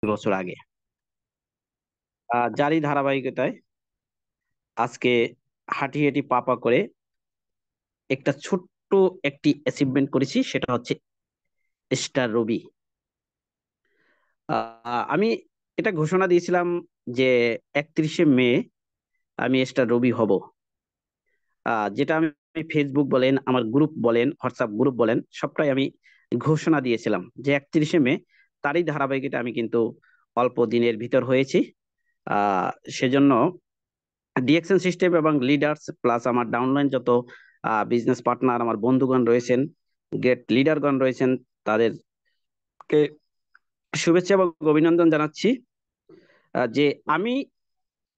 বছর আগে। যারই ধারাবাহিকতায় আজকে হাঁটি হাঁটি পা পা করে একটা ছোট্ট একটি অ্যাচিভমেন্ট করেছি, সেটা হচ্ছে স্টার রবি। আমি এটা ঘোষণা দিয়েছিলাম যে 31শে মে আমি স্টার রবি হব। যেটা আমি ফেসবুক বলেন, আমার গ্রুপ বলেন, হোয়াটসঅ্যাপ গ্রুপ বলেন, সবটাই আমি ঘোষণা দিয়েছিলাম যে 31শে মে। তারই ধারাবাহিকতা আমি কিন্তু অল্প দিনের ভিতর হয়েছি। আহ সেজন্য ডিএকশন সিস্টেম এবং লিডার্স প্লাস আমার ডাউনলাইন যত বিজনেস পার্টনার, আমার বন্ধুগণ রয়েছেন, গ্রেট লিডারগণ রয়েছেন, তাদেরকে শুভেচ্ছা এবং অভিনন্দন জানাচ্ছি। যে আমি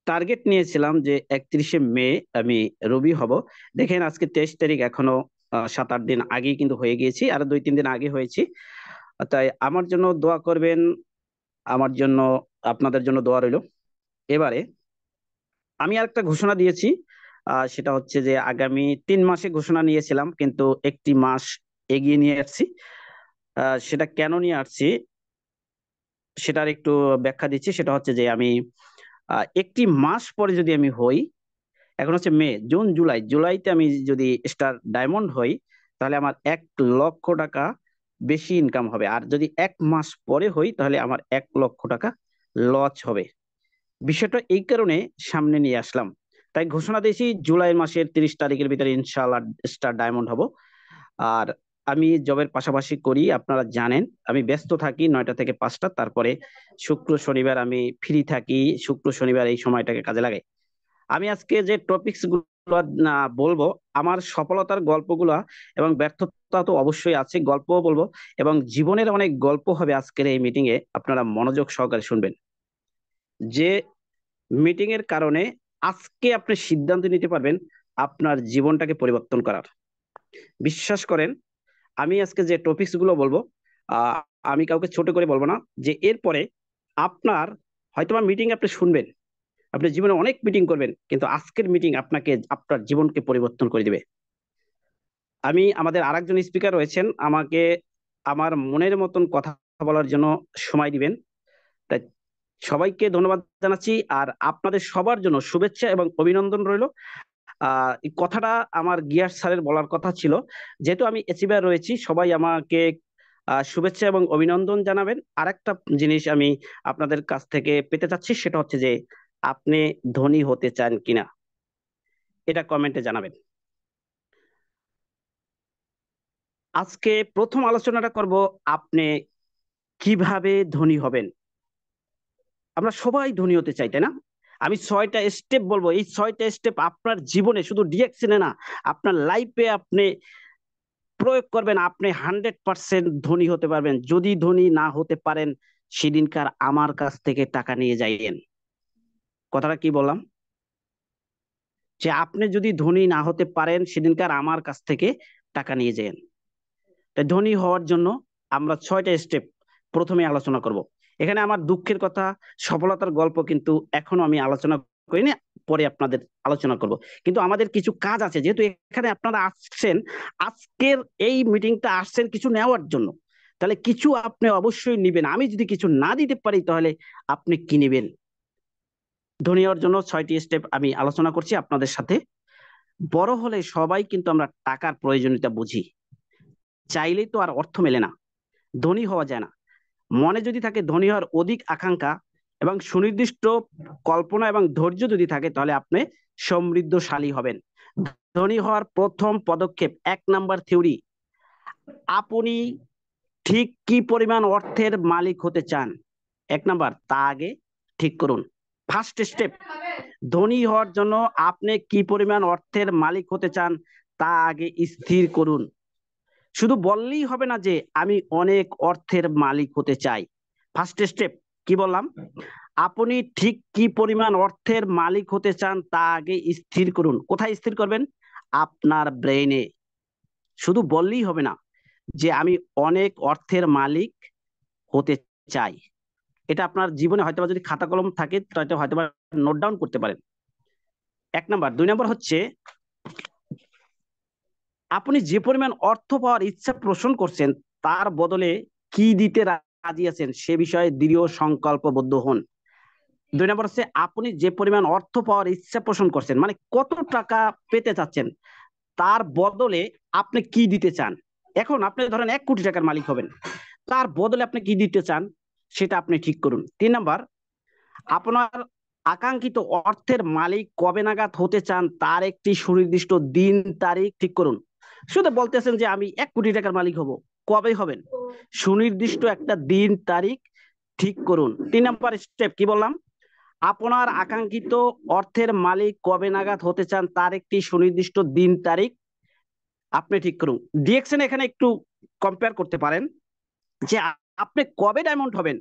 টার্গেট নিয়েছিলাম যে 31শে মে আমি রবি হব। দেখেন আজকে 23 তারিখ, এখনো 7-8 দিন আগেই কিন্তু হয়ে গিয়েছি, আর 2-3 দিন আগে হয়েছি। তাই আমার জন্য দোয়া করবেন, আমার জন্য, আপনাদের জন্য দোয়া রইল। এবারে আমি আরেকটা ঘোষণা দিয়েছি, সেটা হচ্ছে যে আগামী 3 মাসে ঘোষণা নিয়েছিলাম, কিন্তু একটি মাস এগিয়ে নিয়ে আসছি। সেটা কেন নিয়ে আসছি সেটার একটু ব্যাখ্যা দিচ্ছি। সেটা হচ্ছে যে আমি একটি মাস পরে যদি আমি হই, এখন হচ্ছে মে, জুন, জুলাই, জুলাইতে আমি যদি স্টার ডায়মন্ড হই, তাহলে আমার 1 লক্ষ টাকা বেশি ইনকাম হবে। আর যদি 1 মাস পরে হই, তাহলে আমার 1 লক্ষ টাকা লস হবে। বিষয়টা এই কারণে সামনে নিয়ে আসলাম। তাই ঘোষণা দিয়েছি জুলাই মাসের 30 তারিখের ভিতরে ইনশাআল্লাহ স্টার ডায়মন্ড হব। আর আমি জবের পাশাপাশি করি, আপনারা জানেন আমি ব্যস্ত থাকি 9টা থেকে 5টা, তারপরে শুক্র শনিবার আমি ফ্রি থাকি। শুক্র শনিবার এই সময়টাকে কাজে লাগাই। আমি আজকে যে টপিকস গুলো বলবো, আমার সফলতার গল্পগুলা এবং ব্যর্থতা তো অবশ্যই আছে, গল্পও বলবো, এবং জীবনের অনেক গল্প হবে আজকের এই মিটিং এ। আপনারা মনোযোগ সহকারে শুনবেন, যে মিটিং এর কারণে আজকে আপনি সিদ্ধান্ত নিতে পারবেন আপনার জীবনটাকে পরিবর্তন করার। বিশ্বাস করেন, আমি আজকে যে টপিকস গুলো বলবো, আহ, আমি কাউকে ছোট করে বলবো না। যে এরপরে আপনার হয়তোবা মিটিং আপনি শুনবেন, আপনি জীবনে অনেক মিটিং করবেন, কিন্তু আজকের মিটিং আপনাকে আপনার জীবনকে পরিবর্তন করে দিবে। আমি, আমাদের আরেকজন স্পিকার রয়েছেন, আমাকে আমার মনের মতন কথা বলার জন্য সময় দিবেন। তাই সবাইকে ধন্যবাদ জানাচ্ছি, আর আপনাদের সবার জন্য শুভেচ্ছা এবং অভিনন্দন রইল। এই কথাটা আমার গিয়াস স্যারের বলার কথা ছিল। যেহেতু আমি এচিভার রয়েছি, সবাই আমাকে শুভেচ্ছা এবং অভিনন্দন জানাবেন। আরেকটা জিনিস আমি আপনাদের কাছ থেকে পেতে চাচ্ছি, সেটা হচ্ছে যে আপনি ধনী হতে চান কিনা, এটা কমেন্টে জানাবেন। আজকে প্রথম আলোচনাটা করব, আপনি কিভাবে ধনী হবেন। আমরা সবাই ধনী হতে চাই, তাই না? আমি 6টা স্টেপ বলবো, এই 6টা স্টেপ আপনার জীবনে, শুধু ডিরেকশনে না, আপনার লাইফে আপনি প্রয়োগ করবেন, আপনি 100% ধনী হতে পারবেন। যদি ধনী না হতে পারেন, সেদিনকার আমার কাছ থেকে টাকা নিয়ে যাইয়েন। কথাটা কি বললাম? যে আপনি যদি ধনী না হতে পারেন, সেদিনকার আমার কাছ থেকে টাকা নিয়ে যাইয়েন। তাই ধনী হওয়ার জন্য আমরা 6টা স্টেপ প্রথমে আলোচনা করব। এখানে আমার দুঃখের কথা, সফলতার গল্প কিন্তু এখনো আমি আলোচনা করিনি, পরে আপনাদের আলোচনা করব। কিন্তু আমাদের কিছু কাজ আছে, যেহেতু এখানে আপনারা আসছেন, আজকের এই মিটিংটা আসছেন কিছু নেওয়ার জন্য, তাহলে কিছু আপনি অবশ্যই নিবেন। আমি যদি কিছু না দিতে পারি, তাহলে আপনি কি নিবেন? ধনী হওয়ার জন্য 6টি স্টেপ আমি আলোচনা করছি আপনাদের সাথে। বড় হলে সবাই কিন্তু আমরা টাকার প্রয়োজনীয়তা বুঝি, চাইলেই তো আর অর্থ মেলে না, ধনী হওয়া যায় না। মনে যদি থাকে ধনী হওয়ার অধিক আকাঙ্ক্ষা এবং সুনির্দিষ্ট কল্পনা এবং ধৈর্য যদি থাকে, তাহলে আপনি সমৃদ্ধশালী হবেন। ধনী হওয়ার প্রথম পদক্ষেপ, 1 নাম্বার থিওরি, আপনি ঠিক কি পরিমাণ অর্থের মালিক হতে চান, 1 নাম্বার তা আগে ঠিক করুন। ফার্স্ট স্টেপ, ধনী হওয়ার জন্য আপনি কি পরিমাণ অর্থের মালিক হতে চান তা আগে স্থির করুন। শুধু বললেই হবে না যে আমি অনেক অর্থের মালিক হতে চাই। ফার্স্ট স্টেপ কি বললাম? আপনি ঠিক কি পরিমাণ অর্থের মালিক হতে চান তা আগে স্থির করুন। কোথায় স্থির করবেন? আপনার ব্রেইনে। শুধু বললেই হবে না যে আমি অনেক অর্থের মালিক হতে চাই। এটা আপনার জীবনে হয়তোবা যদি খাতা কলম থাকে, তাহলে হয়তোবা নোট ডাউন করতে পারেন। 1 নাম্বার। 2 নাম্বার হচ্ছে, আপনি যে পরিমাণ অর্থ পাওয়ার ইচ্ছা পোষণ করছেন, তার বদলে কি দিতে রাজি আছেন সে বিষয়ে দৃঢ় সংকল্পবদ্ধ হন। 2 নম্বর হচ্ছে আপনি যে পরিমাণ অর্থ পাওয়ার ইচ্ছা পোষণ করছেন, মানে কত টাকা পেতে চাচ্ছেন, তার বদলে আপনি কি দিতে চান। এখন আপনি ধরেন 1 কোটি টাকার মালিক হবেন, তার বদলে আপনি কি দিতে চান সেটা আপনি ঠিক করুন। 3 নম্বর, আপনার আকাঙ্ক্ষিত অর্থের মালিক কবে নাগাদ হতে চান তার একটি সুনির্দিষ্ট দিন তারিখ ঠিক করুন। শুধু বলতেছেন যে আমি 1 কোটি টাকার মালিক হব, কবে হবেন? সুনির্দিষ্ট একটা দিন তারিখ ঠিক করুন। 3 নম্বর স্টেপ কি বললাম? আপনার আকাঙ্ক্ষিত অর্থের মালিক কবে নাগাদ হতে চান তার একটি সুনির্দিষ্ট দিন তারিখ আপনি ঠিক করুন। ডিএক্সএন এখানে একটু কম্পেয়ার করতে পারেন যে আপনি কবে ডায়মন্ড হবেন,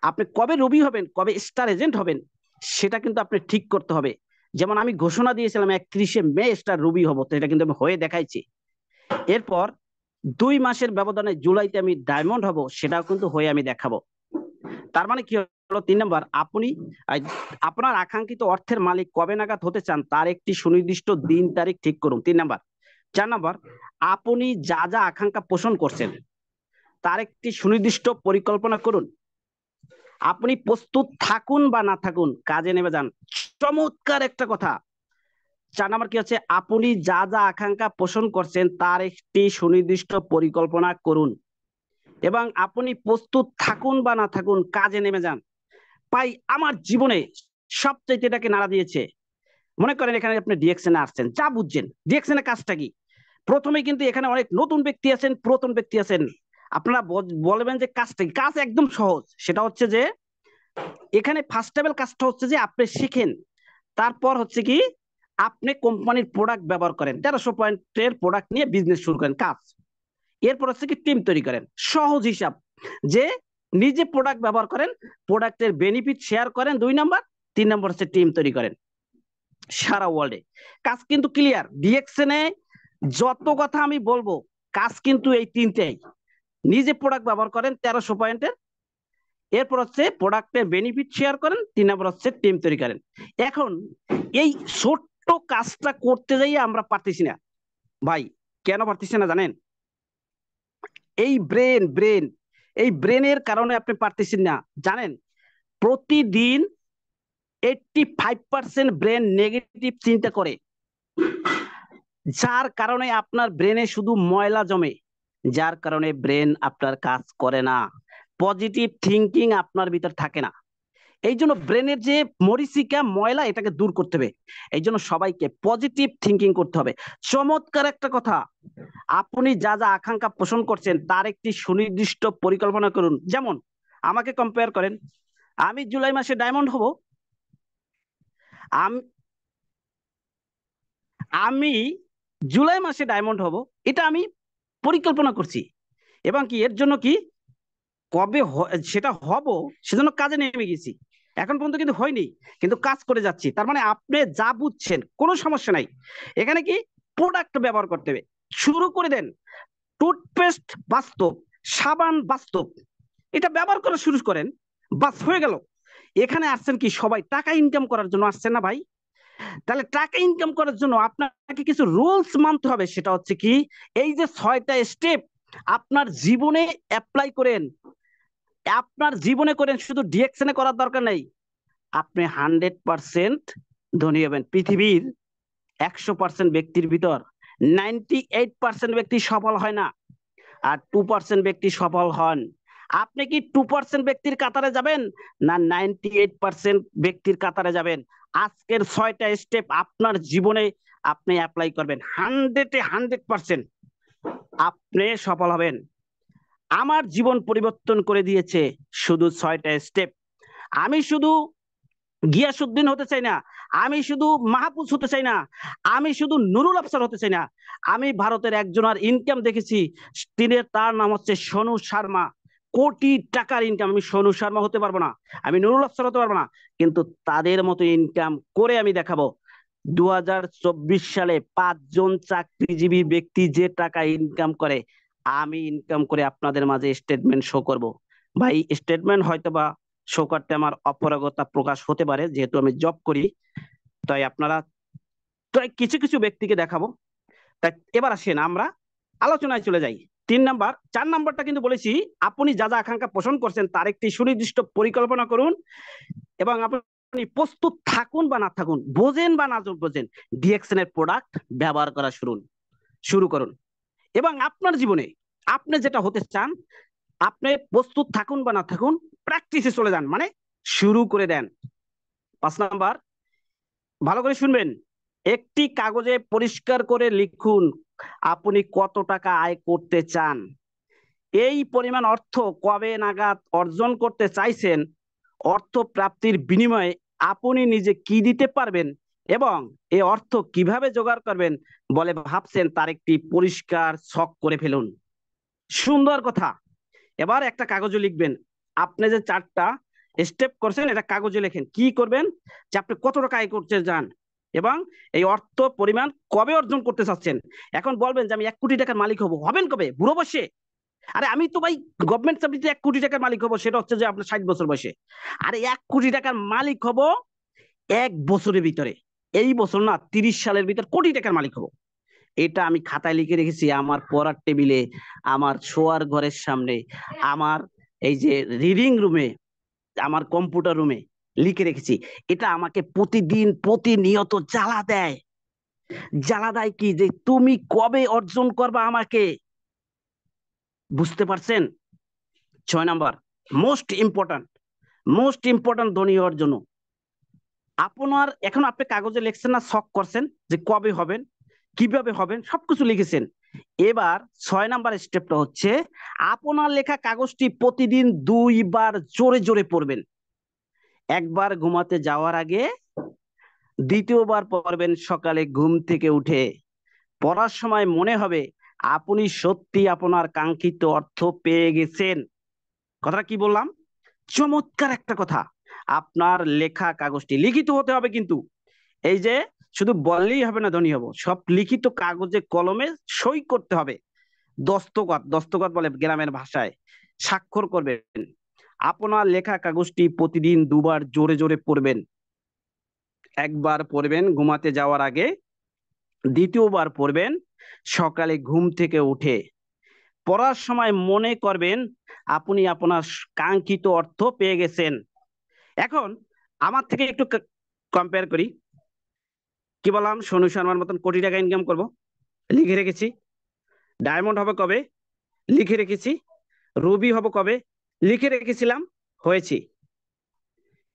আপনি কবে রবি হবেন, কবে স্টার এজেন্ট হবেন, সেটা কিন্তু আপনি ঠিক করতে হবে। যেমন আমি ঘোষণা দিয়েছিলাম 31শে মে স্টার রবি হবো, তো এটা কিন্তু আমি হয়ে দেখাইছি। এরপর 2 মাসের ব্যবধানে জুলাইতে আমি ডায়মন্ড হব, সেটাও কিন্তু হয়ে আমি দেখাবো। তার মানে কি হলো? 3 নম্বর, আপনি আপনার আকাঙ্ক্ষিত অর্থের মালিক কবে নাগাদ হতে চান তার একটি সুনির্দিষ্ট দিন তারিখ ঠিক করুন। 3 নম্বর। 4 নম্বর, আপনি যা যা আকাঙ্ক্ষা পোষণ করছেন তার একটি সুনির্দিষ্ট পরিকল্পনা করুন। আপনি প্রস্তুত থাকুন বা না থাকুন, কাজে নেমে যান। চমৎকার একটা কথা। 4 নম্বর কি হচ্ছে? আপনি যা যা আকাঙ্ক্ষা পোষণ করছেন তার একটি সুনির্দিষ্ট পরিকল্পনা করুন এবং আপনি প্রস্তুত থাকুন বা না থাকুন, কাজে নেমে যান। ভাই, আমার জীবনে সবচেয়ে এটাকে নাড়া দিয়েছে। মনে করেন এখানে আপনি ডিএক্সএন আসছেন, যা বুঝছেন ডিএক্সএন এর কাজটা কি। প্রথমে কিন্তু এখানে অনেক নতুন ব্যক্তি আছেন, পুরাতন ব্যক্তি আছেন। আপনারা বলবেন যে কাজটা কি? কাজ একদম সহজ। সেটা হচ্ছে যে এখানে ফার্স্ট লেভেল কাজটা হচ্ছে যে আপনি শিখেন, তারপর হচ্ছে কি আপনি কোম্পানির প্রোডাক্ট ব্যবহার করেন, 1300 পয়েন্টের প্রোডাক্ট নিয়ে বিজনেস শুরু করেন, কাজ। এরপর হচ্ছে কি টিম তৈরি করেন। সহজ হিসাব যে নিজে প্রোডাক্ট ব্যবহার করেন, প্রোডাক্টের বেনিফিট শেয়ার করেন 2 নম্বর। 3 নম্বর হচ্ছে টিম তৈরি করেন সারা ওয়ার্ল্ডে। কাজ কিন্তু ক্লিয়ার। ডিএক্সএন এ যত কথা আমি বলবো কাজ কিন্তু এই তিনটেই। নিজে প্রোডাক্ট ব্যবহার করেন 1300 পয়েন্টের, এরপর হচ্ছে প্রোডাক্টের বেনিফিট শেয়ার করেন, 3 নম্বর হচ্ছে টিম তৈরি করেন। এখন এই ছোট্ট কাজটা করতে যাই আমরা পারতেছি না ভাই। কেন পারতেছি না জানেন? এই ব্রেন এই ব্রেনের কারণে আপনি পারতেছেন না। জানেন, প্রতিদিন 85% ব্রেন নেগেটিভ চিন্তা করে, যার কারণে আপনার ব্রেনে শুধু ময়লা জমে, যার কারণে ব্রেন আপনার কাজ করে না, পজিটিভ থিঙ্কিং আপনার ভিতর থাকে না। এই জন্য ব্রেনের যে মরিচিকা ময়লা, এটাকে দূর করতে হবে। এই জন্য সবাইকে পজিটিভ থিঙ্কিং করতে হবে। চমৎকার একটা কথা। আপনি যা যা আকাঙ্ক্ষা পোষণ করছেন তার একটি সুনির্দিষ্ট পরিকল্পনা করুন। যেমন আমাকে কম্পেয়ার করেন, আমি জুলাই মাসে ডায়মন্ড হব। আমি আমি জুলাই মাসে ডায়মন্ড হব, এটা আমি পরিকল্পনা করছি। এবং কি এর জন্য কি কবে সেটা হব সেজন্য কাজে নেমে গেছি। এখন পর্যন্ত কিন্তু হয়নি, কিন্তু কাজ করে যাচ্ছি। তার মানে আপনি যা বুঝছেন কোনো সমস্যা নাই। এখানে কি প্রোডাক্ট ব্যবহার করতে হবে, শুরু করে দেন। টুথপেস্ট বাস্তব, সাবান বাস্তব, এটা ব্যবহার করা শুরু করেন, বাস হয়ে গেল। এখানে আসছেন কি সবাই টাকা ইনকাম করার জন্য আসছেন না ভাই? তাহলে টাকা ইনকাম করার জন্য আপনাকে কিছু রুলস মানতে হবে। সেটা হচ্ছে কি, এই যে 6টা স্টেপ আপনার জীবনে অ্যাপ্লাই করেন, আপনার জীবনে করেন, শুধু ডিএক্সএন করার দরকার নেই। আপনি 100% ধনী হবেন। পৃথিবীর 100% ব্যক্তির ভিতর 98% ব্যক্তি সফল হয় না, আর 2% ব্যক্তি সফল হন। আপনি কি 2% ব্যক্তির কাতারে যাবেন না 98% ব্যক্তির কাতারে যাবেন? আজকের 6টা স্টেপ আপনার জীবনে আপনি অ্যাপ্লাই করবেন, 100% আপনি সফল হবেন। আমার জীবন পরিবর্তন করে দিয়েছে শুধু 6টা স্টেপ। আমি শুধু গিয়াসউদ্দিন হতে চাই না, আমি শুধু মাহফুজ হতে চাই না, আমি শুধু নুরুল আফসার হতে চাই না। আমি ভারতের একজনের ইনকাম দেখেছি, তার নাম হচ্ছে সোনু শর্মা। কোটি টাকার ইনকাম। আমি সোনু শর্মা হতে পারবো না, আমি নুরুল আফসার হতে পারবো না, কিন্তু তাদের মতো ইনকাম করে আমি দেখাবো। 2024 সালে 5 জন চাকরিজীবী ব্যক্তি যে টাকা ইনকাম করে, আমি ইনকাম করে আপনাদের মাঝে স্টেটমেন্ট শো করব। ভাই, স্টেটমেন্ট হয়তো বা শো করতে আমার অপারগতা প্রকাশ হতে পারে, যেহেতু আমি জব করি। তাই আপনারা, তাই কিছু কিছু ব্যক্তিকে দেখাবো। তাই এবার আসেন আমরা আলোচনায় চলে যাই। 3 নাম্বার, 4 নাম্বারটা কিন্তু বলেছি, আপনি যা যা আকাঙ্ক্ষা পোষণ করছেন তার একটি সুনির্দিষ্ট পরিকল্পনা করুন এবং আপনি প্রস্তুত থাকুন বা না থাকুন, বোঝেন বা না বোঝেন, ডিএক্সএন এর প্রোডাক্ট ব্যবহার করা শুরু করুন। এবং আপনার জীবনে আপনি যেটা হতে চান, আপনি প্রস্তুত থাকুন বা না থাকুন, প্র্যাকটিসে চলে যান, মানে শুরু করে দেন। 5 নাম্বার, ভালো করে শুনবেন, একটি কাগজে পরিষ্কার করে লিখুন আপনি কত টাকা আয় করতে চান, এই পরিমাণ অর্থ কবে নাগাদ অর্জন করতে চাইছেন, অর্থ প্রাপ্তির বিনিময়ে আপনি নিজে কি দিতে পারবেন এবং এই অর্থ কিভাবে জোগাড় করবেন বলে ভাবছেন, তার একটি পরিষ্কার ছক করে ফেলুন। সুন্দর কথা। এবার একটা কাগজে লিখবেন, আপনি যে 4টা স্টেপ করছেন এটা কাগজে লেখেন, কি করবেন, যে আপনি কত টাকা আয় করতে চান এবং এই অর্থ পরিমাণ কবে অর্জন করতে চাচ্ছেন। এখন বলবেন যে আমি 1 কোটি টাকার মালিক হবেন কবে, বুড়ো বসে? আরে আমি তো ভাই গভর্নমেন্ট চাকরিতে 1 কোটি টাকার মালিক হবো, সেটা হচ্ছে যে আপনার 60 বছর বয়সে। আরে 1 কোটি টাকার মালিক হব 1 বছরের ভিতরে, এই বছর না, 30 সালের ভিতর কোটি টাকার মালিক হব। এটা আমি খাতায় লিখে রেখেছি, আমার পড়ার টেবিলে, আমার শোয়ার ঘরের সামনে, আমার এই যে রিডিং রুমে, আমার কম্পিউটার রুমে লিখে রেখেছি। এটা আমাকে প্রতিদিন প্রতিনিয়ত জ্বালা দেয় কি, যে তুমি কবে অর্জন করবা আমাকে, বুঝতে পারছেন? 6 নাম্বার, মোস্ট ইম্পর্টেন্ট ধনী হওয়ার জন্য আপনার, এখন আপনি কাগজে লিখছেন না, শখ করছেন যে কবে হবেন, কিভাবে হবেন, সবকিছু লিখেছেন। এবার 6 নাম্বার স্টেপটা হচ্ছে, আপনার লেখা কাগজটি প্রতিদিন 2 বার জোরে জোরে পড়বেন। একবার ঘুমাতে যাওয়ার আগে, দ্বিতীয়বার পড়বেন সকালে ঘুম থেকে উঠে। পড়ার সময় মনে হবে আপনি সত্যি আপনার কাঙ্ক্ষিত অর্থ পেয়ে গেছেন। কথাটা কি বললাম? চমৎকার একটা কথা। আপনার লেখা কাগজটি লিখিত হতে হবে কিন্তু, এই যে শুধু বললেই হবে না ধনী হব, সব লিখিত কাগজে কলমে সই করতে হবে। দস্তখত, দস্তখত বলে গ্রামের ভাষায়, স্বাক্ষর করবেন। আপনার লেখা কাগজটি প্রতিদিন 2 বার জোরে জোরে পড়বেন। একবার পড়বেন ঘুমাতে যাওয়ার আগে, দ্বিতীয়বার পড়বেন সকালে ঘুম থেকে উঠে। পড়ার সময় মনে করবেন আপনি আপনার কাঙ্ক্ষিত অর্থ পেয়ে গেছেন। এখন আমার থেকে একটু কম্পেয়ার করি। কি বললাম, সোনু শর্মার মতন কোটি টাকা ইনকাম করব, লিখে রেখেছি। ডায়মন্ড হবে কবে, লিখে রেখেছি। রবি হব কবে, লিখে রেখেছিলাম, হয়েছি।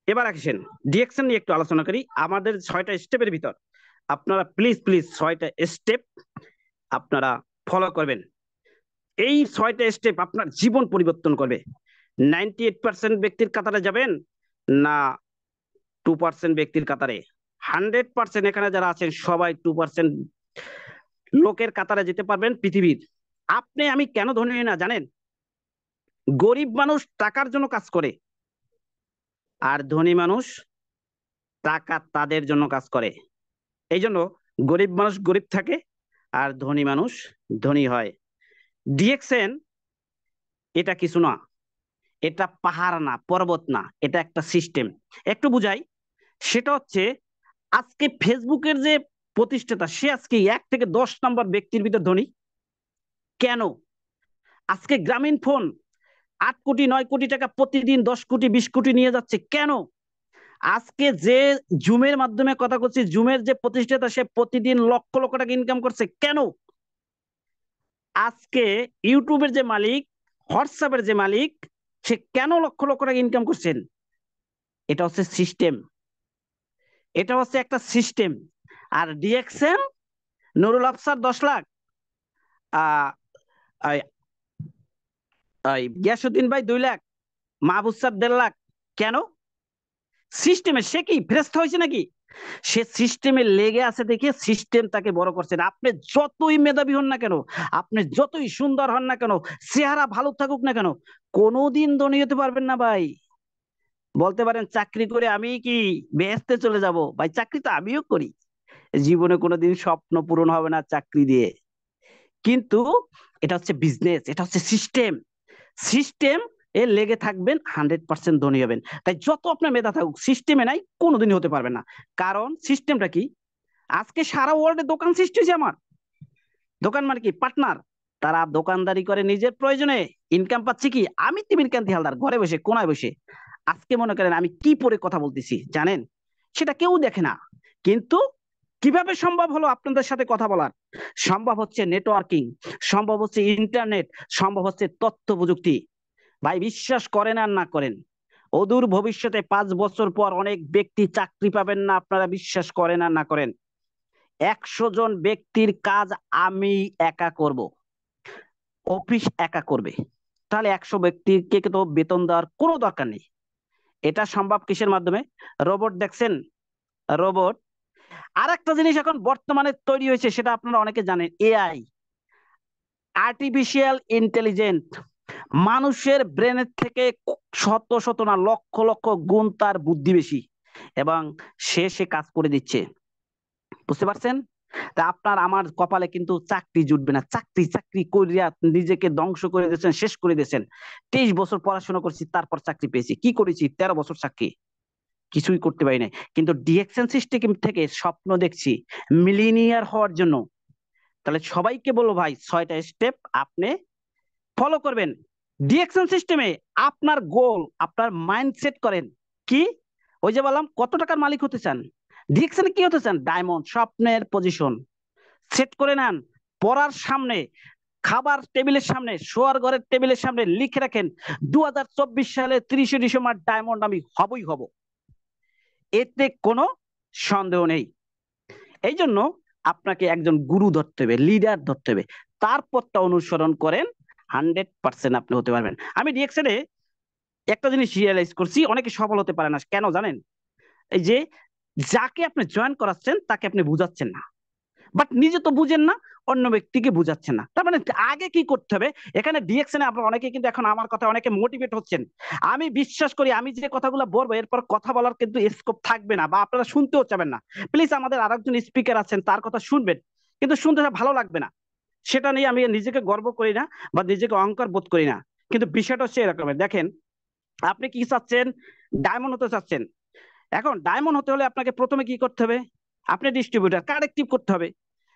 এবার আসেন ডিএকশন নিয়ে একটু আলোচনা করি। আমাদের 6টা স্টেপের ভিতর আপনারা প্লিজ প্লিজ 6টা স্টেপ আপনারা ফলো করবেন। এই 6টা স্টেপ আপনার জীবন পরিবর্তন করবে। 98% ব্যক্তির কাতারে যাবেন না 2% ব্যক্তির কাতারে? 100% এখানে যারা আছেন সবাই 2% লোকের কাতারে যেতে পারবেন পৃথিবীর। আপনি আমি কেন ধনী না জানেন? গরিব মানুষ টাকার জন্য কাজ করে, আর ধনী মানুষ টাকা তাদের জন্য কাজ করে। এই জন্য গরিব মানুষ গরিব থাকে আর ধনী মানুষ ধনী হয়। ডিএক্সএন এটা কিছু না, এটা পাহাড় না, পর্বত না, এটা একটা সিস্টেম। একটু বুঝাই, সেটা হচ্ছে আজকে ফেসবুকের যে প্রতিষ্ঠাতা, সে আজকে 1 থেকে 10 নম্বর ব্যক্তির ভিতর ধনী কেন? আজকে গ্রামীণ ফোন 8 কোটি 9 কোটি টাকা প্রতিদিন, 10 কোটি 20 কোটি নিয়ে যাচ্ছে কেন? আজকে যে জুমের মাধ্যমে কথা করছি, জুমের যে প্রতিষ্ঠাতা, সে প্রতিদিন লক্ষ লক্ষ টাকা ইনকাম করছে কেন? আজকে ইউটিউবের যে মালিক, হোয়াটসঅ্যাপের যে মালিক, সে কেন লক্ষ লক্ষ টাকা ইনকাম করছেন? এটা হচ্ছে সিস্টেম, এটা হচ্ছে একটা সিস্টেম। আর ডিএক্সএন, নুরুল আফসার 10 লাখ, আহ গিয়াসুদ্দিন ভাই 2 লাখ, মাহবুব স্যার 1.5 লাখ, কেন? সিস্টেমে। সে কি ফেরেশতা হয়েছে নাকি? সে সিস্টেমে লেগে আছে দেখে সিস্টেম তাকে বড় করছে। আপনি যতই মেধাবী হন না কেন, আপনি যতই সুন্দর হন না কেন, চেহারা ভালো থাকুক না কেন, কোনোদিন ধনী হতে পারবেন না ভাই। বলতে পারেন চাকরি করে আমি কি বেহেশতে চলে যাব? ভাই চাকরি তো আমিও করি, জীবনে কোনোদিন স্বপ্ন পূরণ হবে না চাকরি দিয়ে। কিন্তু এটা হচ্ছে বিজনেস, এটা হচ্ছে সিস্টেম। সিস্টেম এ লেগে থাকবেন, 100% ধনী হবেন। তাই যত আপনার মেধা থাকুক, সিস্টেমে নাই কোনোদিনই হতে পারবেন না। কারণ সিস্টেমটা কি? আজকে সারা ওয়ার্ল্ডে দোকান সৃষ্টি হয়েছে আমার। দোকান মানে কি? পার্টনার। তারা দোকানদারি করে নিজের প্রয়োজনে ইনকাম পাচ্ছে কি, আমি তিমির কান্তি হালদার ঘরে বসে কোনায় বসে আজকে মনে করেন আমি কি পরে কথা বলতেছি জানেন, সেটা কেউ দেখে না। কিন্তু কিভাবে সম্ভব হলো আপনাদের সাথে কথা বলার? সম্ভব হচ্ছে নেটওয়ার্কিং, সম্ভব হচ্ছে ইন্টারনেট, সম্ভব হচ্ছে তথ্য প্রযুক্তি। ভাই বিশ্বাস করেন আর না করেন, অদূর ভবিষ্যতে 5 বছর পর অনেক ব্যক্তি চাকরি পাবেন না, আপনারা বিশ্বাস করেন আর না করেন। 100 জন ব্যক্তির কাজ আমি একা করব, অফিস একা করবে। তাহলে 100 ব্যক্তিকে তো বেতন দেওয়ার কোনো দরকার নেই। এটা সম্ভব কিসের মাধ্যমে? রোবট দেখছেন, রোবট। আর একটা জিনিস এখন বর্তমানে তৈরি হয়েছে, সেটা আপনারা অনেকে জানেন, এআই, আর্টিফিশিয়াল ইন্টেলিজেন্ট। মানুষের ব্রেনের থেকে শত শত না লক্ষ লক্ষ গুণ তার বুদ্ধি বেশি, এবং সে কাজ করে দিচ্ছে। বুঝতে পারছেন? তা আপনার আমার কপালে কিন্তু চাকরি জুটবে না। চাকরি চাকরি করিয়া নিজেকে ধ্বংস করে দিয়েছেন, শেষ করে দিয়েছেন। 23 বছর পড়াশোনা করছি, তারপর চাকরি পেয়েছি। কি করেছি? 13 বছর চাকরি, কিছুই করতে পারি নাই। কিন্তু ডিএকশন সিস্টেম থেকে স্বপ্ন দেখছি মিলিনিয়ার হওয়ার জন্য। তাহলে সবাইকে বলবো ভাই, 6টা স্টেপ আপনি ফলো করবেন ডিএকশন সিস্টেমে। আপনার গোল, আপনার মাইন্ডসেট করেন কি, ওই যে বললাম কত টাকার মালিক হতে চান, ডিএকশনে কি হতে চান? ডায়মন্ড। স্বপ্নের পজিশন সেট করে নেন, পড়ার সামনে, খাবার টেবিলের সামনে, শোয়ার ঘরের টেবিলের সামনে লিখে রাখেন 2024 সালে 30শে ডিসেম্বর ডায়মন্ড আমি হবই হব। এতে কোনো সন্দেহ নেই। এই জন্য আপনাকে একজন গুরু ধরতে হবে, লিডার ধরতে হবে, তার পথটা অনুসরণ করেন, 100% আপনি হতে পারবেন। আমি ডিএক্সএনে একটা জিনিস রিয়েলাইজ করছি, অনেকে সফল হতে পারে না কেন জানেন? এই যে যাকে আপনি জয়েন করাচ্ছেন তাকে আপনি বুঝাচ্ছেন না, বাট নিজে তো বুঝেন না, অন্য ব্যক্তিকে বুঝাচ্ছেন না। তার মানে আগে কি করতে হবে? এখানে ডিএকশনে আপনারা অনেকে কিন্তু এখন আমার কথা অনেকে মোটিভেট হচ্ছেন। আমি বিশ্বাস করি আমি যে কথাগুলো বলবো এরপর কথা বলার কিন্তু স্কোপ থাকবে না, বা আপনারা শুনতেও চাবেন না। প্লিজ আমাদের আরেকজন স্পিকার আছেন, তার কথা শুনবেন, কিন্তু শুনতে ভালো লাগবে না। সেটা নিয়ে আমি নিজেকে গর্ব করি না বা নিজেকে অহংকার বোধ করি না, কিন্তু বিষয়টা হচ্ছে এরকমের। দেখেন, আপনি কি চাচ্ছেন? ডায়মন্ড হতে চাচ্ছেন। এখন ডায়মন্ড হতে হলে আপনাকে প্রথমে কি করতে হবে? আপনি ডিস্ট্রিবিউটার কার্ড অ্যাক্টিভ করতে হবে।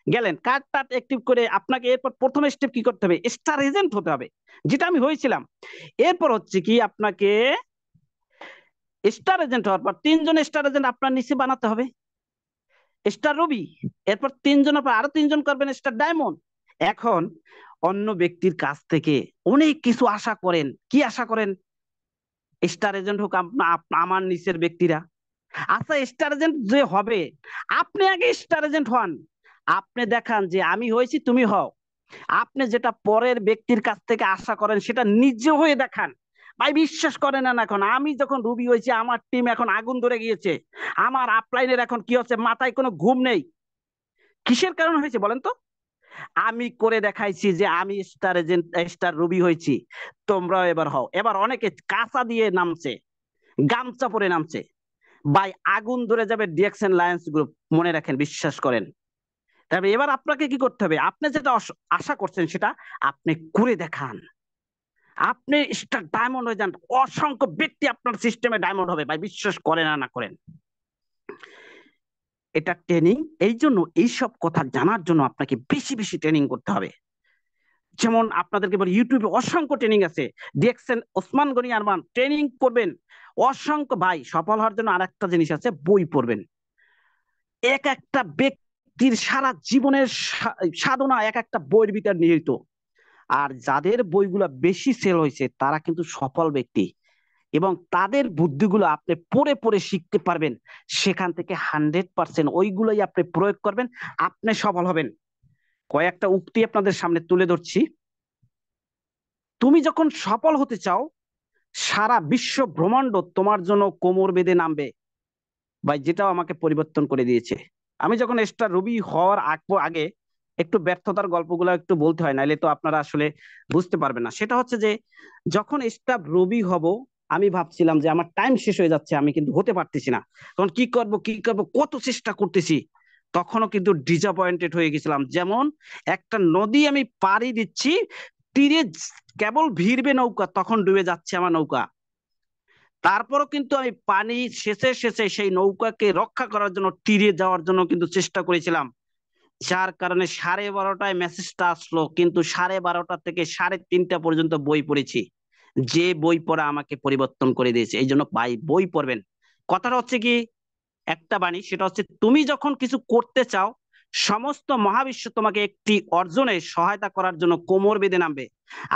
গেলেন, কার্ডটা অ্যাক্টিভ করে আপনাকে এরপর প্রথম স্টেপ কি করতে হবে? স্টার এজেন্ট হতে হবে, যেটা আমি হয়েছিলাম। এরপর হচ্ছে কি, আপনাকে স্টার এজেন্ট হওয়ার পর 3 জন স্টার এজেন্ট আপনার নিচে বানাতে হবে, স্টার রবি। এরপর 3 জন, পর আরো 3 জন করবেন স্টার ডায়মন্ড। এখন অন্য ব্যক্তির কাছ থেকে অনেক কিছু আশা করেন। কি আশা করেন? স্টার এজেন্ট হোক আমার নিচের ব্যক্তিরা। আচ্ছা, স্টার এজেন্ট যে হবে, আপনি আগে স্টার এজেন্ট হন। আপনি দেখান যে আমি হয়েছি, তুমি হও। আপনি যেটা পরের ব্যক্তির কাছ থেকে আশা করেন সেটা নিজে হয়ে দেখান। ভাই বিশ্বাস করেন না, এখন আমি যখন রুবি হয়েছি, আমার টিম এখন আগুন ধরে গিয়েছে। আমার আপলাইনের এখন কি হচ্ছে, মাথায় কোনো ঘুম নেই। কিসের কারণ হয়েছে বলেন তো? আমি করে দেখাইছি যে আমি স্টার এজেন্ট, স্টার রুবি হয়েছি। তোমরাও এবার হও। এবার অনেকে কাঁচা দিয়ে নামছে, গামছা পরে নামছে। ভাই আগুন ধরে যাবে ডিএকশন লায়েন্স গ্রুপ, মনে রাখেন, বিশ্বাস করেন। তবে এবার আপনাকে কি করতে হবে? আপনি যেটা আশা করছেন সেটা আপনি করে দেখান। আপনি স্টার ডায়মন্ড হয়ে যান, অসংখ্য ব্যক্তি আপনার সিস্টেমে ডায়মন্ড হবে। ভাই বিশ্বাস করেন আর না করেন, এটা ট্রেনিং। এই জন্য এইসব কথা জানার জন্য আপনাকে বেশি বেশি ট্রেনিং করতে হবে। যেমন আপনাদেরকে বলি, ইউটিউবে অসংখ্য ট্রেনিং আছে। ডিএকশন ওসমান গনি আরমান ট্রেনিং করবেন অসংখ্য। ভাই সফল হওয়ার জন্য আর একটা জিনিস আছে, বই পড়বেন। এক একটা ব্যক্তির সারা জীবনের সাধনা এক একটা বইয়ের ভিতর নিহিত। আর যাদের বইগুলো বেশি সেল হয়েছে তারা কিন্তু সফল ব্যক্তি, এবং তাদের বুদ্ধিগুলো আপনি পড়ে পড়ে শিখতে পারবেন। সেখান থেকে 100% ওইগুলোই আপনি প্রয়োগ করবেন, আপনি সফল হবেন। কয়েকটা উক্তি আপনাদের সামনে তুলে ধরছি। তুমি যখন সফল হতে চাও, সারা বিশ্ব ব্রহ্মাণ্ড তোমার জন্য কোমর বেঁধে নামবে। ভাই যেটাও আমাকে পরিবর্তন করে দিয়েছে। আমি যখন স্টার রবি হওয়ার আগে একটু ব্যর্থতার গল্পগুলো একটু বলতে হয়, নাইলে তো আপনারা আসলে বুঝতে পারবেন না। সেটা হচ্ছে যে যখন স্টার রবি হব, আমি ভাবছিলাম যে আমার টাইম শেষ হয়ে যাচ্ছে, আমি কিন্তু হতে পারতেছি না। তখন কি করব কি করব, কত চেষ্টা করতেছি, তখনও কিন্তু ডিসঅ্যাপয়েন্টেড হয়ে গেছিলাম। যেমন একটা নদী আমি পাড়ি দিচ্ছি, তীরে কেবল ভিড়বে নৌকা, তখন ডুবে যাচ্ছে আমার নৌকা। তারপরও কিন্তু আমি পানি শেষে শেষে সেই নৌকাকে রক্ষা করার জন্য তীরে যাওয়ার জন্য কিন্তু চেষ্টা করেছিলাম। যার কারণে 12:30টায় মেসেজটা আসলো, কিন্তু 12:30টা থেকে 3:30টা পর্যন্ত বই পড়েছি, যে বই পড়া আমাকে পরিবর্তন করে দিয়েছে। এই জন্য ভাই বই পড়বেন। কথাটা হচ্ছে কি, একটা বাণী, সেটা হচ্ছে তুমি যখন কিছু করতে চাও, সমস্ত মহাবিশ্ব তোমাকে একটি অর্জনে সহায়তা করার জন্য কোমর বেঁধে নামবে।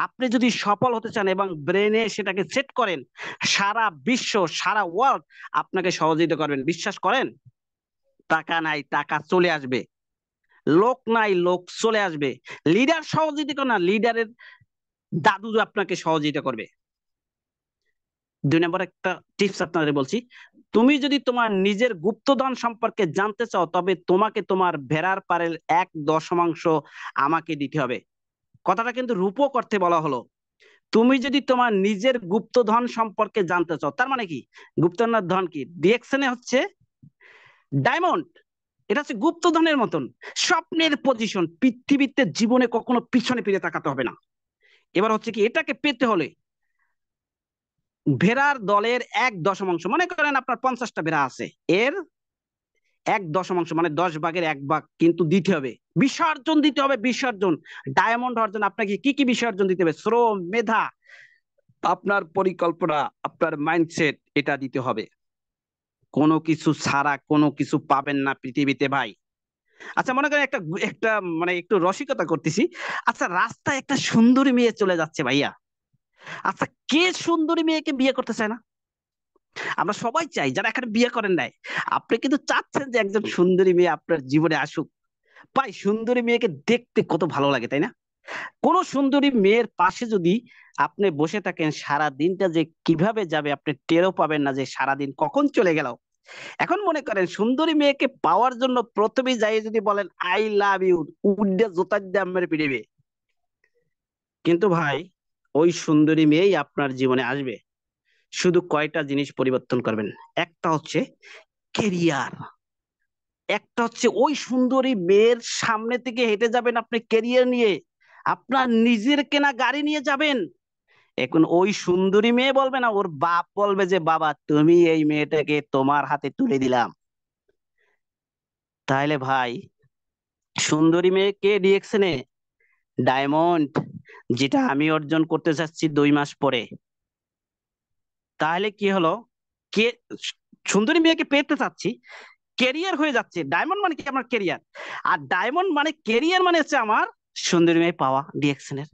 আপনি যদি সফল হতে চান এবং ব্রেনে সেটাকে সেট করেন, সারা বিশ্ব, সারা ওয়ার্ল্ড আপনাকে সহযোগিতা করবেন। বিশ্বাস করেন, টাকা নাই, টাকা চলে আসবে। লোক নাই, লোক চলে আসবে। লিডার সহযোগিতা করে না, লিডারের দাদু আপনাকে সহযোগিতা করবে। 2 নম্বর একটা টিপস আপনাদের বলছি, তুমি যদি তোমার নিজের গুপ্তধন সম্পর্কে জানতে চাও, তবে তোমাকে তোমার ভেড়ার পারের 1/10 আমাকে দিতে হবে। কথাটা কিন্তু রূপক অর্থে বলা হলো। তুমি যদি তোমার নিজের গুপ্তধন সম্পর্কে জানতে চাও, তার মানে কি, গুপ্তধনের ধন কি, ডিএক্সএনে হচ্ছে ডায়মন্ড। এটা হচ্ছে গুপ্তধনের মতন স্বপ্নের পজিশন। পৃথিবীতে জীবনে কখনো পিছনে ফিরে তাকাতে হবে না। এবার হচ্ছে কি, এটাকে পেতে হলে ভেড়ার দলের 1/10, মনে করেন আপনার 50টা ভেড়া আছে, এর 1/10 মানে 10 ভাগের 1 ভাগ কিন্তু দিতে হবে। বিসর্জন দিতে হবে, বিসর্জন। ডায়মন্ড অর্জন আপনাকে কি কি বিসর্জন দিতে হবে? শ্রম, মেধা, আপনার পরিকল্পনা, আপনার মাইন্ডসেট, এটা দিতে হবে। কোনো কিছু ছাড়া কোনো কিছু পাবেন না পৃথিবীতে ভাই। আচ্ছা, মনে করেন একটা একটা মানে একটু রসিকতা করতেছি। আচ্ছা, রাস্তায় একটা সুন্দরী মেয়ে চলে যাচ্ছে ভাইয়া। আচ্ছা, কে সুন্দরী মেয়েকে বিয়ে করতে চায় না? আমরা সবাই চাই, যারা এখানে বিয়ে করেন নাই। আপনি কিন্তু চাচ্ছেন যে একজন সুন্দরী মেয়ে আপনার জীবনে আসুক। ভাই, সুন্দরী মেয়েকে দেখতে কত ভালো লাগে, তাই না? কোন সুন্দরী মেয়ের পাশে যদি আপনি বসে থাকেন, সারা দিনটা যে কিভাবে যাবে আপনি টেরও পাবেন না যে সারা দিন কখন চলে গেল। এখন মনে করেন, সুন্দরী মেয়েকে পাওয়ার জন্য প্রথমেই যাই যদি বলেন আই লাভ ইউ, উড্ডে জোতার দিয়ে মেরে পিড়িবে। কিন্তু ভাই, ওই সুন্দরী মেয়েই আপনার জীবনে আসবে। শুধু কয়টা জিনিস পরিবর্তন করবেন। একটা হচ্ছে কেরিয়ার, একটা হচ্ছে ওই সুন্দরী মেয়ের সামনে থেকে হেঁটে যাবেন আপনি কেরিয়ার নিয়ে, আপনার নিজের কেনা গাড়ি নিয়ে যাবেন। এখন ওই সুন্দরী মেয়ে বলবে না, ওর বাপ বলবে যে বাবা তুমি এই মেয়েটাকে তোমার হাতে তুলে দিলাম। তাহলে ভাই, সুন্দরী মেয়ে কে ডিএক্সনে? ডায়মন্ড, যেটা আমি অর্জন করতে চাচ্ছি 2 মাস পরে। তাহলে কি হলো, কে সুন্দরী মেয়েকে পেতে চাচ্ছি, কেরিয়ার হয়ে যাচ্ছে। ডায়মন্ড মানে কি, আমার কেরিয়ার। আর ডায়মন্ড মানে কেরিয়ার মানে হচ্ছে আমার সুন্দরী মেয়ে পাওয়া ডিএক্সএন এর।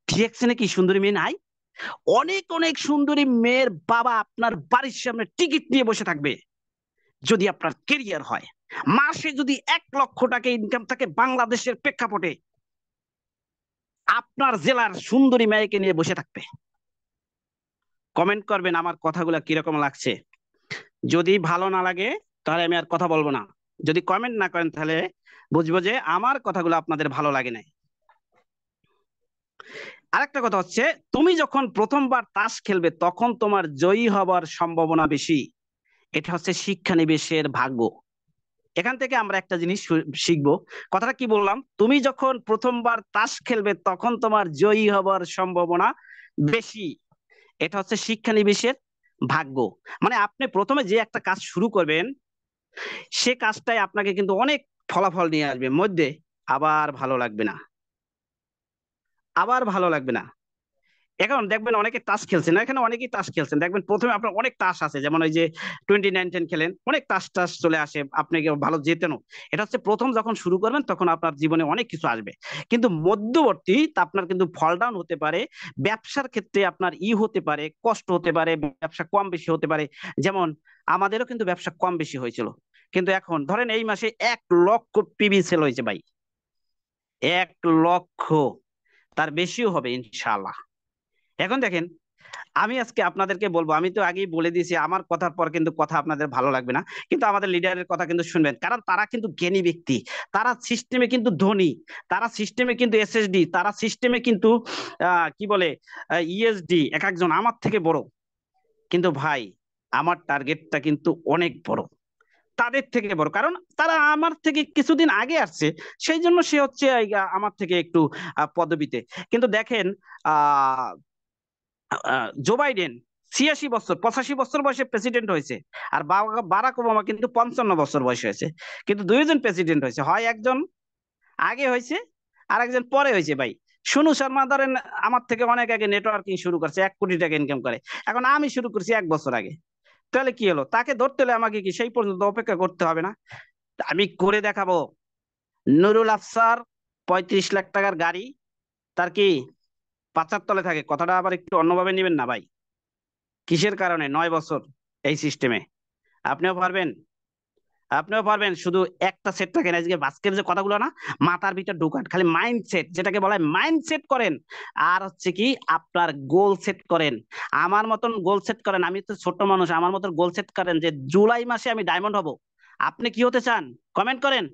ডিএক্সএন এ কি সুন্দরী মেয়ে নাই? অনেক অনেক সুন্দরী মেয়ের বাবা আপনার বাড়ির সামনে টিকিট নিয়ে বসে থাকবে, যদি আপনার কেরিয়ার হয়। মাসে যদি 1 লক্ষ টাকা ইনকাম থাকে বাংলাদেশের প্রেক্ষাপটে, আপনার জেলার সুন্দরী মেয়েকে নিয়ে বসে থাকবে। কমেন্ট করবেন আমার কথাগুলো কিরকম লাগছে। যদি ভালো না লাগে তাহলে আমি আর কথা বলবো না। যদি কমেন্ট না করেন তাহলে বুঝবো যে আমার কথাগুলো আপনাদের ভালো লাগে নাই। আরেকটা কথা হচ্ছে, তুমি যখন প্রথমবার তাস খেলবে তখন তোমার জয়ী হবার সম্ভাবনা বেশি। এটা হচ্ছে শিক্ষানিবেশের ভাগ্য। এখান থেকে আমরা একটা জিনিস শিখবো। কথাটা কি বললাম? তুমি যখন প্রথমবার তাস খেলবে তখন তোমার জয়ী হবার সম্ভাবনা বেশি। এটা হচ্ছে শিক্ষানিবেশের ভাগ্য। মানে আপনি প্রথমে যে একটা কাজ শুরু করবেন, সে কাজটাই আপনাকে কিন্তু অনেক ফলাফল নিয়ে আসবে, মধ্যে আবার ভালো লাগবে না, আবার ভালো লাগবে না। এখন দেখবেন অনেকে তাস খেলছেন, এখানে অনেকেই তাস খেলছেন, দেখবেন প্রথমে আপনার অনেক তাস আছে, যেমন ওই যে 29-10 খেলেন, অনেক তাস টাস চলে আসে, আপনাকে ভালো জেতেনও। এটা হচ্ছে প্রথম যখন শুরু করবেন তখন আপনার জীবনে অনেক কিছু আসবে, কিন্তু মধ্যবর্তী আপনার কিন্তু ফল ডাউন হতে পারে। ব্যবসার ক্ষেত্রে আপনার হতে পারে, কষ্ট হতে পারে, ব্যবসা কম বেশি হতে পারে। যেমন আমাদেরও কিন্তু ব্যবসা কম বেশি হয়েছিল, কিন্তু এখন ধরেন এই মাসে 1 লক্ষ পিবি সেল হয়েছে ভাই। 1 লক্ষ, তার বেশিও হবে ইনশাআল্লাহ। এখন দেখেন, আমি আজকে আপনাদেরকে বলবো, আমি তো আগেই বলে দিয়েছি আমার কথার পর কিন্তু কথা আপনাদের ভালো লাগবে না, কিন্তু আমাদের লিডারের কথা কিন্তু শুনবেন, কারণ তারা কিন্তু জ্ঞানী ব্যক্তি। তারা সিস্টেমে কিন্তু ধনী, তারা সিস্টেমে কিন্তু এসএসডি, তারা সিস্টেমে কিন্তু কি বলে ইএসডি, এক একজন আমার থেকে বড়। কিন্তু ভাই, আমার টার্গেটটা কিন্তু অনেক বড়, তাদের থেকে বড়, কারণ তারা আমার থেকে কিছুদিন আগে আসছে। সেই জন্য সে হচ্ছে আমার থেকে একটু পদবিতে। কিন্তু দেখেন, আহ জো বাইডেন 86 বছর 85 বছর বয়সে প্রেসিডেন্ট হয়েছে, আর বারাক ওবামা কিন্তু 55 বছর বয়স হয়েছে। কিন্তু দুইজন প্রেসিডেন্ট হয়েছে, হয় একজন আগে হয়েছে আর একজন পরে হয়েছে ভাই। সোনু শর্মা ধরেন আমার থেকে অনেক আগে নেটওয়ার্কিং শুরু করছে, 1 কোটি টাকা ইনকাম করে। এখন আমি শুরু করছি 1 বছর আগে। তাহলে কি হলো, তাকে ধরতে হলে আমাকে কি সেই পর্যন্ত অপেক্ষা করতে হবে না? আমি করে দেখাবো। নুরুল আফসার 35 লাখ টাকার গাড়ি, তার কি 5 তলে থাকে? কথাটা আবার একটু অন্যভাবে নেবেন না ভাই। কিসের কারণে 9 বছর এই সিস্টেমে? আপনিও পারবেন, আপনিও পারবেন। শুধু একটা সেট থাকেন, আজকে আজকের যে কথাগুলো না, মাথার ভিতর ঢুকান, খালি মাইন্ডসেট যেটাকে বলা হয় মাইন্ডসেট করেন। আর হচ্ছে কি আপনার গোল সেট করেন, আমার মতন গোল সেট করেন। আমি তো ছোট মানুষ, আমার মতন গোল সেট করেন যে জুলাই মাসে আমি ডায়মন্ড হব। আপনি কি হতে চান? কমেন্ট করেন,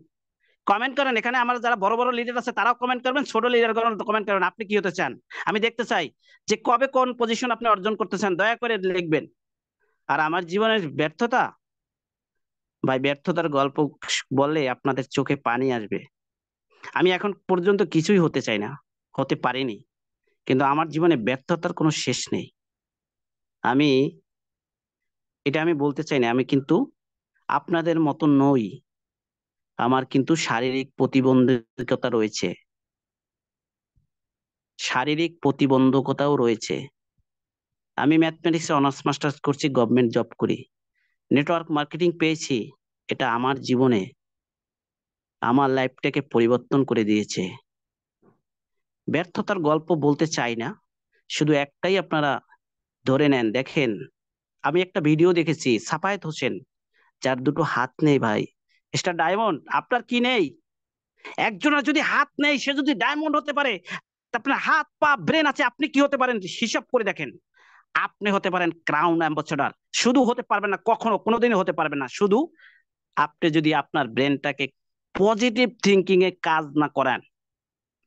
কমেন্ট করেন। এখানে আমার যারা বড় বড় লিডার আছে তারাও কমেন্ট করবেন, ছোট লিডার কমেন্ট করবেন। আপনি কি হতে চান? আমি দেখতে চাই যে কবে কোন পজিশন আপনি অর্জন করতে চান, দয়া করে লিখবেন। আর আমার জীবনের ব্যর্থতা, ভাই ব্যর্থতার গল্প বললে আপনাদের চোখে পানি আসবে। আমি এখন পর্যন্ত কিছুই হতে চাই না, হতে পারিনি, কিন্তু আমার জীবনে ব্যর্থতার কোনো শেষ নেই। আমি এটা আমি বলতে চাই না, আমি কিন্তু আপনাদের মতো নই। আমার কিন্তু শারীরিক প্রতিবন্ধকতা রয়েছে, শারীরিক প্রতিবন্ধকতাও রয়েছে। আমি ম্যাথমেটিক্সে অনার্স মাস্টার্স করছি, গভর্নমেন্ট জব করি, নেটওয়ার্ক মার্কেটিং পেয়েছি। এটা আমার জীবনে আমার লাইফটাকে পরিবর্তন করে দিয়েছে। ব্যর্থতার গল্প বলতে চাই না, শুধু একটাই আপনারা ধরে নেন। দেখেন, আমি একটা ভিডিও দেখেছি, সাফায়েত হোসেন, যার দুটো হাত নেই ভাই, এটা ডায়মন্ড। আপনার কি নেই? একজনের যদি হাত নেই, সে যদি ডায়মন্ড হতে পারে, তা আপনার হাত পা ব্রেন আছে, আপনি কি হতে পারেন হিসাব করে দেখেন। আপনি হতে পারেন ক্রাউন অ্যাম্বাসেডর। শুধু হতে পারবেন না, কখনো কোনোদিনই হতে পারবেন না, শুধু আপনি যদি আপনার ব্রেনটাকে পজিটিভ থিঙ্কিং এ কাজ না করান।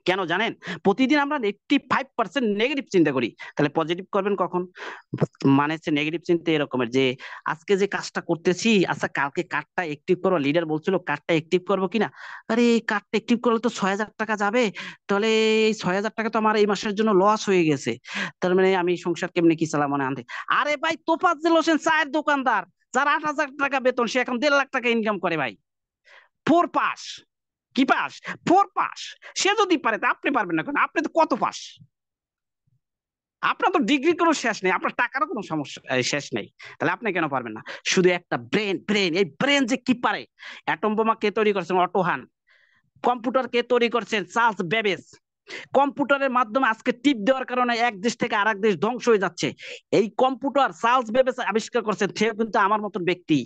কেন জানেন? প্রতিদিন আমরা 85% নেগেটিভ চিন্তা করি, তাহলে পজিটিভ করবেন কখন? মানে হচ্ছে নেগেটিভ চিন্তা এরকমের যে আজকে যে কাজটা করতেছি, আচ্ছা কালকে কার্ডটা অ্যাক্টিভ করবো, লিডার বলছিল কার্ডটা অ্যাক্টিভ করবো কিনা, আরে এই কার্ডটা অ্যাক্টিভ করলে তো 6,000 টাকা যাবে, তাহলে এই 6,000 টাকা তো আমার এই মাসের জন্য লস হয়ে গেছে, তার মানে আমি সংসার কেমনে কি চালাবো না আনতে। আরে ভাই, তোফাজ্জল হোসেন চায়ের দোকানদার, যার 8,000 টাকা বেতন, সে এখন 1.5 লাখ টাকা ইনকাম করে ভাই। 4 পাস, কি পাস? 4 পাস। সে যদি পারে তা আপনি পারবেন না কেন? আপনি তো কত পাস? আপনার তো ডিগ্রি কোনো শেষ নেই, আপনার টাকারও কোনো সমস্যা শেষ নেই, তাহলে আপনি কেন পারবেন না? শুধু একটা ব্রেন, ব্রেন, এই ব্রেন যে কি পারে! অ্যাটম বোমা কে তৈরি করছেন? অটো হান। কম্পিউটার কে তৈরি করছেন? Charles Babbage. কম্পিউটারের মাধ্যমে আজকে টিপ দেওয়ার কারণে এক দেশ থেকে আরেক দেশ ধ্বংস হয়ে যাচ্ছে। এই কম্পিউটার চার্লস বেবেজ আবিষ্কার করছেন, সে কিন্তু আমার মতন ব্যক্তি।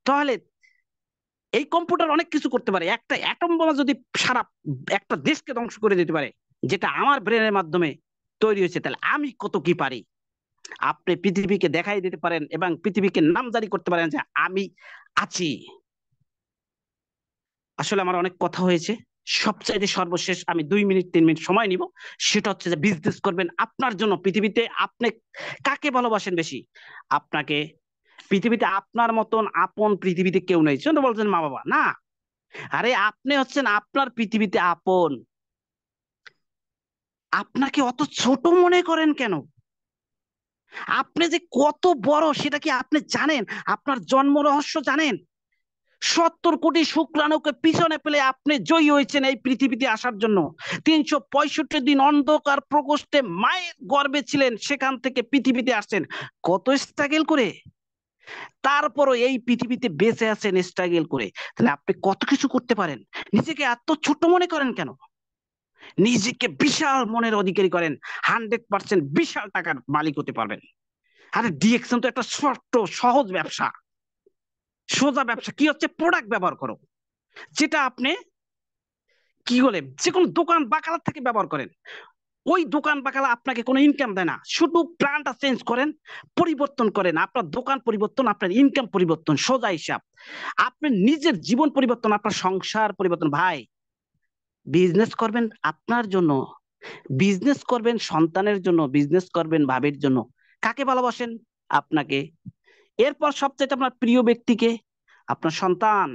তাহলে এই কম্পিউটার অনেক কিছু করতে পারে। একটা অ্যাটম বোমা যদি সারা একটা দেশকে ধ্বংস করে দিতে পারে, যেটা আমার ব্রেনের মাধ্যমে তৈরি হয়েছে, তাহলে আমি কত কি পারি! আপনি পৃথিবীকে দেখাই দিতে পারেন এবং পৃথিবীকে নামজারি করতে পারেন যে আমি আছি। আসলে আমার অনেক কথা হয়েছে, সবচাইতে সর্বশেষ আমি 2 মিনিট 3 মিনিট সময় নিব। সেটা হচ্ছে যে বিজনেস করবেন আপনার জন্য। পৃথিবীতে আপনি কাকে ভালোবাসেন বেশি? আপনাকে। পৃথিবীতে আপনার মতন আপন পৃথিবীতে কেউ নেই। শুনতে বলছেন মা বাবা না? আরে আপনি হচ্ছেন আপনার পৃথিবীতে আপন। আপনাকে অত ছোট মনে করেন কেন? আপনি যে কত বড় সেটা কি আপনি জানেন? আপনার জন্ম রহস্য জানেন? 70 কোটি শুক্রাণুকে পিছনে ফেলে আপনি জয়ী হয়েছেন এই পৃথিবীতে আসার জন্য। 365 দিন অন্ধকার প্রকোষ্ঠে মায়ের গর্ভে ছিলেন, সেখান থেকে পৃথিবীতে আসছেন কত স্ট্রাগল করে। তারপরও এই পৃথিবীতে বেঁচে আছেন স্ট্রাগল করে। তাহলে আপনি কত কিছু করতে পারেন। নিজেকে এত ছোট মনে করেন কেন? নিজেকে বিশাল মনের অধিকারী করেন, 100% বিশাল টাকার মালিক হতে পারবেন। আরে ডিএকশন তো একটা ছোট্ট সহজ ব্যবসা, সোজা ব্যবসা। কি হচ্ছে? প্রোডাক্ট ব্যবহার করো, যেটা আপনি কি বলে যে কোনো দোকান বাকালার থেকে ব্যবহার করেন। ওই দোকান বাকালা আপনাকে কোনো ইনকাম দেয় না, শুধু প্ল্যানটা চেঞ্জ করেন, পরিবর্তন করেন, আপনার দোকান পরিবর্তন, আপনার ইনকাম পরিবর্তন, সোজা হিসাব। আপনি নিজের জীবন পরিবর্তন, আপনার সংসার পরিবর্তন। ভাই, বিজনেস করবেন আপনার জন্য, বিজনেস করবেন সন্তানের জন্য, বিজনেস করবেন ভাবির জন্য। কাকে ভালোবাসেন? আপনাকে। এরপর সবচেয়ে আপনার প্রিয় ব্যক্তিকে, আপনার সন্তান।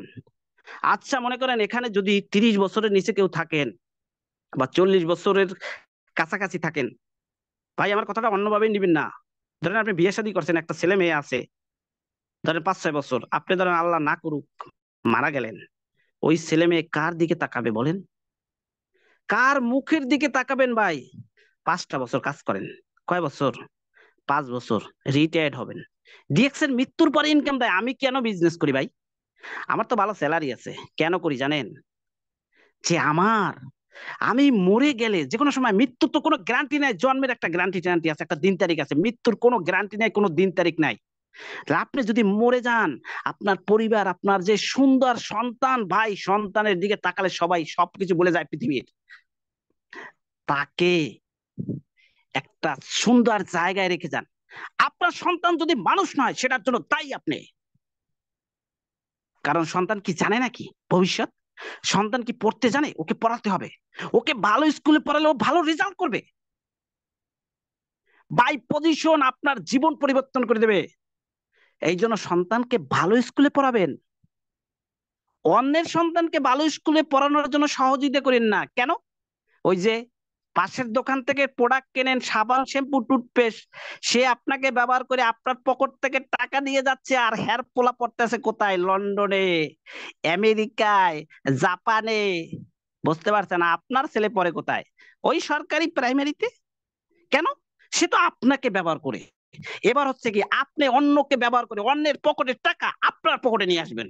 আচ্ছা মনে করেন এখানে যদি 30 বছরের নিচে কেউ থাকেন বা 40 বছরের কাছাকাছি থাকেন, ভাই আমার কথাটা অন্যভাবে নিবেন না। ধরেন আপনি বিয়ে শাদী করছেন, একটা ছেলে মেয়ে আছে, ধরেন 5-6 বছর, আপনি ধরেন আল্লাহ না করুক মারা গেলেন, ওই ছেলে মেয়ে কার দিকে তাকাবে বলেন? কার মুখের দিকে তাকাবেন ভাই? 5টা বছর কাজ করেন, কয় বছর? 5 বছর, রিটায়ার্ড হবেন। ডিএক্সের মৃত্যুর পরে ইনকাম দেয়। আমি কেন বিজনেস করি ভাই? আমার তো ভালো স্যালারি আছে। কেন করি জানেন? যে আমি মরে গেলে যে কোনো সময়, মৃত্যুর তো কোনো গ্যারান্টি নাই, জন্মের একটা গ্যারান্টি ট্যারান্টি আছে, একটা দিন তারিখ আছে, মৃত্যুর কোনো গ্যারান্টি নাই, কোনো দিন তারিখ নাই। তাহলে আপনি যদি মরে যান, আপনার পরিবার, আপনার যে সুন্দর সন্তান, ভাই সন্তানের দিকে তাকালে সবাই সবকিছু বলে যায় পৃথিবীর। তাকে একটা সুন্দর জায়গায় রেখে যান। আপনার সন্তান যদি মানুষ নয়, সেটার জন্য দায়ী আপনি। কারণ সন্তান কি জানে নাকি ভবিষ্যৎ? সন্তান কি পড়তে জানে? ওকে পড়াতে হবে। ওকে ভালো স্কুলে পড়ালে ও ভালো রেজাল্ট করবে। বাই পজিশন আপনার জীবন পরিবর্তন করে দেবে। এই জন্য সন্তানকে ভালো স্কুলে পড়াবেন। অন্যের সন্তানকে ভালো স্কুলে পড়ানোর জন্য সহযোগিতা করেন না। কেন? ওই যে পাশের দোকান থেকে প্রোডাক্ট কেনেন, সাবান, শ্যাম্পু, টুথপেস্ট, সে আপনাকে ব্যবহার করে আপনার পকেট থেকে টাকা দিয়ে যাচ্ছে, আর হেয়ার পোলা পড়তেছে কোথায়? লন্ডনে, আমেরিকায়, জাপানে। বুঝতে পারছেন? আপনার ছেলে পড়ে কোথায়? ওই সরকারি প্রাইমারিতে। কেন? সে তো আপনাকে ব্যবহার করে। এবার হচ্ছে কি, আপনি অন্যকে ব্যবহার করে অন্যের পকেটের টাকা আপনার পকেটে নিয়ে আসবেন।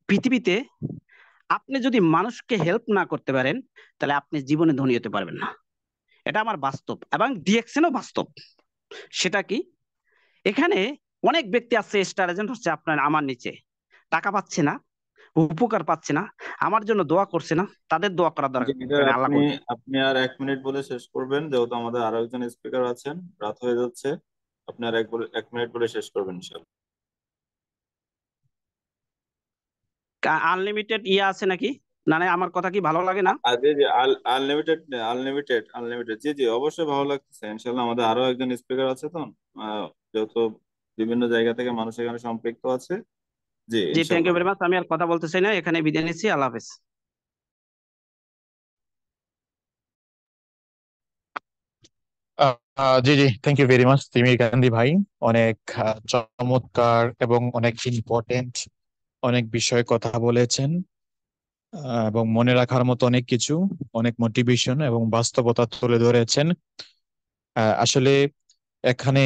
পৃথিবীতে আপনি যদি মানুষকে হেল্প না করতে পারেন, তাহলে আপনি জীবনে ধনী হতে পারবেন না। এটা আমার বাস্তব, এবং ডিএক্সএনও বাস্তব। সেটা কি? এখানে অনেক ব্যক্তি আছে, স্টার এজেন্ট হচ্ছে আপনার আমার নিচে, টাকা পাচ্ছে না, উপকার পাচ্ছে না, আমার জন্য দোয়া করছে না। তাদের দোয়া করার জি দরকার লিডার, নেই, আল্লাহ আপনি করবে। আপনি আর 1 মিনিট বলে শেষ করবেন, যেহেতু আমাদের আরো একজন স্পিকার আছেন, রাত হয়ে যাচ্ছে। আপনি আর 1 মিনিট বলে শেষ করবেন ইনশাল্লাহ। আনলিমিটেড ইয়ে আছে নাকি? না না, আমার কথা কি ভালো লাগে না? জি জি, আনলিমিটেড, আনলিমিটেড, আনলিমিটেড, জি জি, অবশ্যই ভালো লাগতেছে ইনশাল্লাহ। আমাদের আরো একজন স্পিকার আছে তো, যেহেতু বিভিন্ন জায়গা থেকে মানুষ এখানে সম্পৃক্ত আছে। জি জি, থ্যাংক ইউ ইনশাল্লাহ। Very much. আমি আর কথা বলতে চাই না, এখানে বিদায় নিচ্ছি। আল্লাহ হাফেজ। জি জি, থ্যাংক ইউ ভেরি মাচ তিমির গান্ধী ভাই। অনেক চমৎকার এবং অনেক ইম্পর্টেন্ট অনেক বিষয়ে কথা বলেছেন, এবং মনে রাখার মতো অনেক কিছু, অনেক মোটিভেশন এবং বাস্তবতা তুলে ধরেছেন। আসলে এখানে